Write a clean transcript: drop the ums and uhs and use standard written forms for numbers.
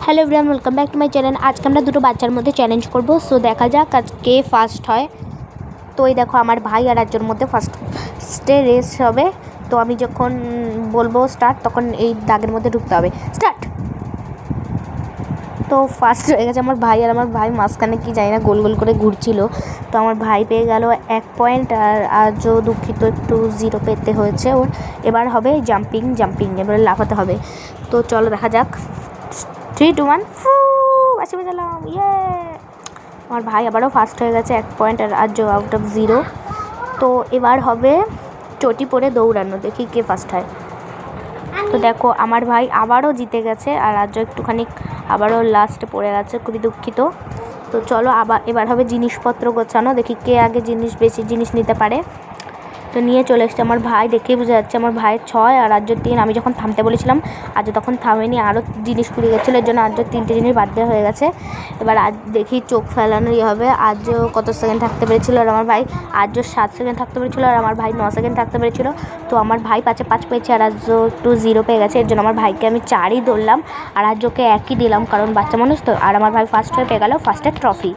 Hello everyone, welcome back to my channel. আজকে আমরা দুটো বাচ্চার মধ্যে চ্যালেঞ্জ করব। সো দেখা যাক আজ কে ফার্স্ট হয়। তো এই দেখো আমার ভাই আর একজনের মধ্যে ফার্স্টে রেস হবে। তো আমি যখন বলবো স্টার্ট তখন এই দাগের মধ্যে ঢুকতে হবে। স্টার্ট। তো ফার্স্ট হয়ে গেছে আমার ভাই, আর আমার ভাই মাঝখানে কি জানি না গোল গোল করে ঘুরছিল। তো আমার ভাই পেয়ে গেল 1 পয়েন্ট, আর আজও দুঃখিত একটু 0 পেতে হয়েছে ওর। এবার হবে জাম্পিং, এবারে লাফাতে হবে। তো চলো দেখা যাক। 3, 2, 1 বাসি বাজালাম, ইয়ে। আমার ভাই আবারও ফার্স্ট হয়ে গেছে 1 পয়েন্ট, আর আজও আউট অফ 0। তো এবার হবে চটি পরে দৌড়ানো, দেখি কে ফার্স্ট হয়। তো দেখো আমার ভাই আবারও জিতে গেছে, আর আজও একটুখানি আবারও লাস্টে পড়ে গেছে, খুবই দুঃখিত। তো চলো এবার হবে জিনিসপত্র গোছানো, দেখি কে আগে বেশি জিনিস নিতে পারে। তো নিয়ে চলে এসছে আমার ভাই, দেখেই বোঝা যাচ্ছে আমার ভাইয়ের 6 আর আজও 3। আমি যখন থামতে বলেছিলাম আজও তখন থামেনি, আরও জিনিস কুড়িয়ে গেছিলো, এর জন্য আজও 3টে জিনিস বাদ দেওয়া হয়ে গেছে। এবার আজ দেখি চোখ ফেলানোই হবে। আজও কত সেকেন্ড থাকতে পেরেছিল, আর আমার ভাই আজও 7 সেকেন্ড থাকতে পেরেছিল, আর আমার ভাই 9 সেকেন্ড থাকতে পেরেছিল। তো আমার ভাই 5 পেয়েছে, আর আজও একটু 0 পেয়ে গেছে, এর জন্য আমার ভাইকে আমি 4ই ধরলাম, আর আজকে 1ই দিলাম, কারণ বাচ্চা মানুষ তো। আর আমার ভাই ফার্স্ট হয়ে পেয়ে গেল ফার্স্টের ট্রফি।